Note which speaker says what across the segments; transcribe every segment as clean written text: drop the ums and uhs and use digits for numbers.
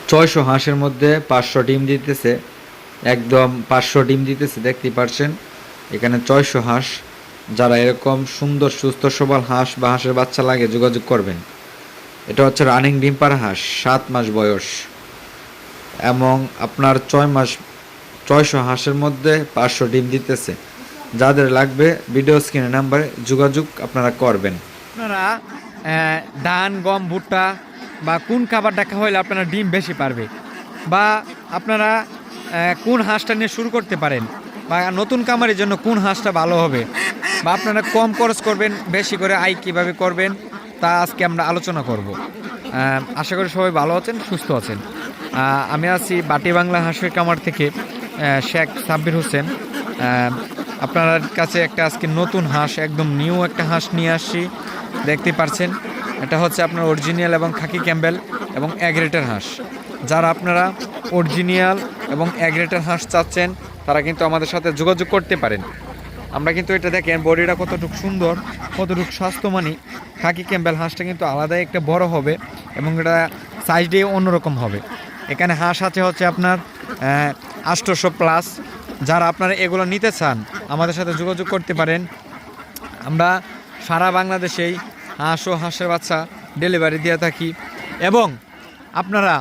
Speaker 1: 600 হাঁসের মধ্যে 500 ডিম দিতেছে, একদম 500 ডিম দিতেছে, দেখতেই পারছেন। এখানে 600 হাঁস। যারা এরকম সুন্দর সুস্থ সবল হাঁস বা হাঁসের বাচ্চা লাগে যোগাযোগ করবেন। এটা হচ্ছে রানিং ডিম পাড়া হাঁস, 7 মাস বয়স, এবং আপনার 6 মাস। 600 হাঁসের মধ্যে 500 ডিম দিতেছে। যাদের লাগবে ভিডিও স্ক্রিনে নাম্বারে যোগাযোগ আপনারা করবেন।
Speaker 2: আপনারা ধান গম ভুট্টা বা কোন খাবারটা খাওয়াইলে আপনারা ডিম বেশি পারবে, বা আপনারা কোন হাঁসটা নিয়ে শুরু করতে পারেন, বা নতুন কামারের জন্য কোন হাঁসটা ভালো হবে, বা আপনারা কম খরচ করবেন বেশি করে আয় কীভাবে করবেন, তা আজকে আমরা আলোচনা করব। আশা করি সবাই ভালো আছেন, সুস্থ আছেন। আমি আছি বাটি বাংলা হাঁসের কামার থেকে, শেখ সাব্বির হোসেন। আপনার কাছে একটা আজকে নতুন হাঁস, একদম নিউ একটা হাঁস নিয়ে আসছি, দেখতে পাচ্ছেন। এটা হচ্ছে আপনার অরিজিনাল এবং খাকি ক্যাম্বেল এবং অ্যাগ্রেটের হাঁস। যারা আপনারা অরিজিনাল এবং অ্যাগ্রেটের হাঁস চাচ্ছেন তারা কিন্তু আমাদের সাথে যোগাযোগ করতে পারেন। আমরা কিন্তু এটা দেখেন বডিটা কতটুকু সুন্দর, কতটুকু স্বাস্থ্যমানী। খাকি ক্যাম্বেল হাঁসটা কিন্তু আলাদাই একটা বড় হবে এবং এটা সাইজ দিয়ে অন্যরকম হবে। এখানে হাঁস আছে হচ্ছে আপনার 800+। যারা আপনারা এগুলো নিতে চান আমাদের সাথে যোগাযোগ করতে পারেন। আমরা সারা বাংলাদেশেই হাঁস ও হাঁসের বাচ্চা ডেলিভারি দিয়ে থাকি। এবং আপনারা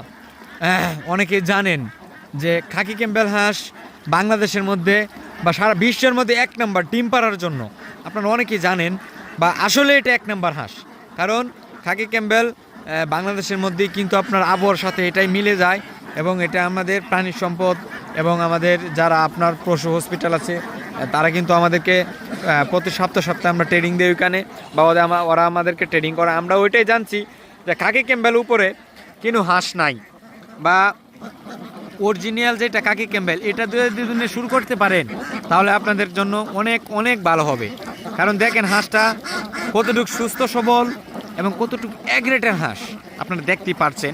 Speaker 2: অনেকেই জানেন যে খাকি ক্যাম্বেল হাঁস বাংলাদেশের মধ্যে বা সারা বিশ্বের মধ্যে 1 নম্বর ডিম পাড়ার জন্য। আপনারা অনেকেই জানেন, বা আসলে এটা 1 নম্বর হাঁস, কারণ খাকি ক্যাম্বেল বাংলাদেশের মধ্যেই কিন্তু আপনার আবহাওয়ার সাথে এটাই মিলে যায়। এবং এটা আমাদের প্রাণী সম্পদ এবং আমাদের যারা আপনার পশু হসপিটাল আছে তারা কিন্তু আমাদেরকে প্রতি সপ্তাহে আমরা ট্রেনিং দিই ওইখানে, বা ওরা আমাদেরকে ট্রেনিং করে। আমরা ওইটাই জানছি যে খাকি ক্যাম্বেল উপরে কিন্তু হাঁস নাই, বা অরিজিনাল যেটা খাকি ক্যাম্বেল এটা দিয়ে শুরু করতে পারেন তাহলে আপনাদের জন্য অনেক অনেক ভালো হবে। কারণ দেখেন হাঁসটা কতটুকু সুস্থ সবল এবং কতটুকু অ্যাগ্রেটের হাঁস আপনারা দেখতেই পারছেন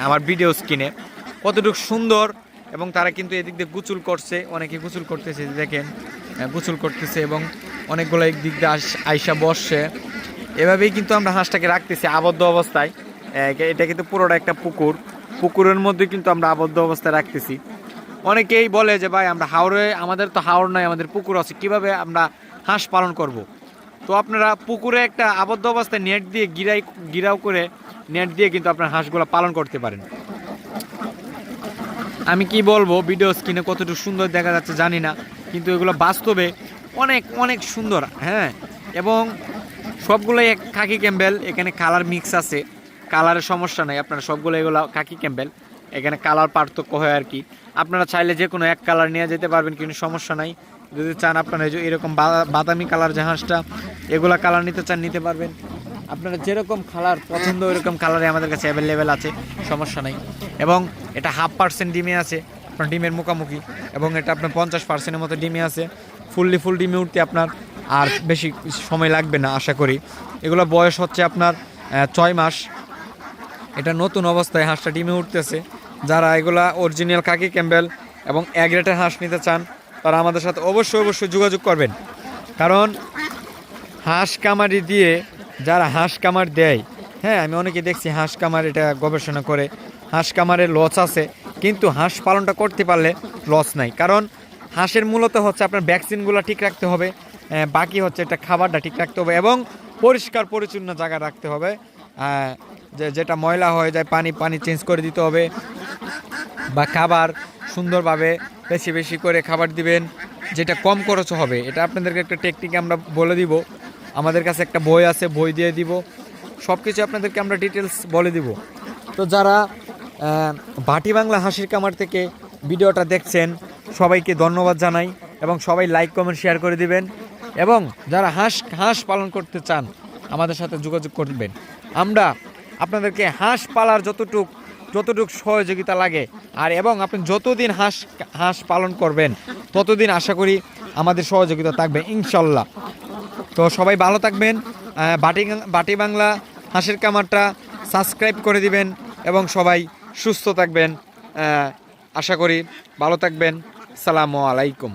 Speaker 2: আমার ভিডিও স্ক্রিনে, কতটুকু সুন্দর। এবং তারা কিন্তু এদিক দিয়ে গুচুল করছে, অনেকে গুচুল করতেছে, দেখেন গুচুল করতেছে এবং অনেকগুলো একদিক দিয়ে আইসা বসছে। এভাবেই কিন্তু আমরা হাঁসটাকে রাখতেছি আবদ্ধ অবস্থায়। এটা কিন্তু পুরোটা একটা পুকুরের মধ্যে কিন্তু আমরা আবদ্ধ অবস্থায় রাখতেছি। অনেকেই বলে যে ভাই আমরা হাওড়ে, আমাদের তো হাওড় নাই, আমাদের পুকুর আছে, কিভাবে আমরা হাঁস পালন করব। তো আপনারা পুকুরে একটা আবদ্ধ অবস্থায় নেট দিয়ে গিরাও করে নেট দিয়ে কিন্তু আপনার হাঁসগুলো পালন করতে পারেন। আমি কি বলবো, ভিডিও স্ক্রিনে কতটুকু সুন্দর দেখা যাচ্ছে জানি না, কিন্তু এগুলো বাস্তবে অনেক অনেক সুন্দর। হ্যাঁ, এবং সবগুলোই খাকি ক্যাম্বেল। এখানে কালার মিক্স আছে, কালারের সমস্যা নাই। আপনারা সবগুলো এগুলো খাকি ক্যাম্বেল, এখানে কালার পার্থক্য হয় আর কি। আপনারা চাইলে যে কোনো এক কালার নিয়ে যেতে পারবেন, কিন্তু সমস্যা নাই। যদি চান আপনারা এরকম বাদামি কালার যে হাঁসটা, এগুলা কালার নিতে চান নিতে পারবেন। আপনারা যেরকম কালার পছন্দ ওইরকম কালারে আমাদের কাছে অ্যাভেলেবেল আছে, সমস্যা নাই। এবং এটা 0.5% ডিমে আছে, আপনার ডিমের মুখামুখি। এবং এটা আপনার 50%-এর মতো ডিমে আছে। ফুল ডিমে উঠতে আপনার আর বেশি সময় লাগবে না আশা করি। এগুলো বয়স হচ্ছে আপনার 6 মাস। এটা নতুন অবস্থায় হাঁসটা ডিমে উঠতেছে। যারা এগুলা অরিজিনাল খাকি ক্যাম্বেল এবং অ্যাগ্রেটের হাঁস নিতে চান তারা আমাদের সাথে অবশ্যই যোগাযোগ করবেন। কারণ হাঁস কামারি দিয়ে যারা হাঁস কামার দেয়, হ্যাঁ আমি অনেকে দেখছি হাঁস কামার এটা গবেষণা করে, হাঁস কামারের লস আছে, কিন্তু হাঁস পালনটা করতে পারলে লস নাই। কারণ হাঁসের মূলত হচ্ছে আপনার ভ্যাকসিনগুলো ঠিক রাখতে হবে, বাকি হচ্ছে এটা খাবারটা ঠিক রাখতে হবে এবং পরিষ্কার পরিচ্ছন্ন জায়গা রাখতে হবে। যেটা ময়লা হয়ে যায় পানি চেঞ্জ করে দিতে হবে, বা খাবার সুন্দরভাবে বেশি করে খাবার দিবেন, যেটা কম খরচ হবে। এটা আপনাদেরকে একটা টেকনিক আমরা বলে দিব, আমাদের কাছে একটা বই আছে, বই দিয়ে দিব, সব কিছু আপনাদেরকে আমরা ডিটেলস বলে দিব। তো যারা বাটি বাংলা হাঁসের কামার থেকে ভিডিওটা দেখছেন সবাইকে ধন্যবাদ জানাই, এবং সবাই লাইক কমেন্ট শেয়ার করে দিবেন। এবং যারা হাঁস পালন করতে চান আমাদের সাথে যোগাযোগ করবেন। আমরা আপনাদেরকে হাঁস পালার যতটুক সহযোগিতা লাগে এবং আপনি যতদিন হাঁস পালন করবেন ততদিন আশা করি আমাদের সহযোগিতা থাকবে ইনশাল্লাহ। তো সবাই ভালো থাকবেন। বাটি বাংলা হাঁসের কামারটা সাবস্ক্রাইব করে দিবেন এবং সবাই সুস্থ থাকবেন। আশা করি ভালো থাকবেন। আসসালামু আলাইকুম।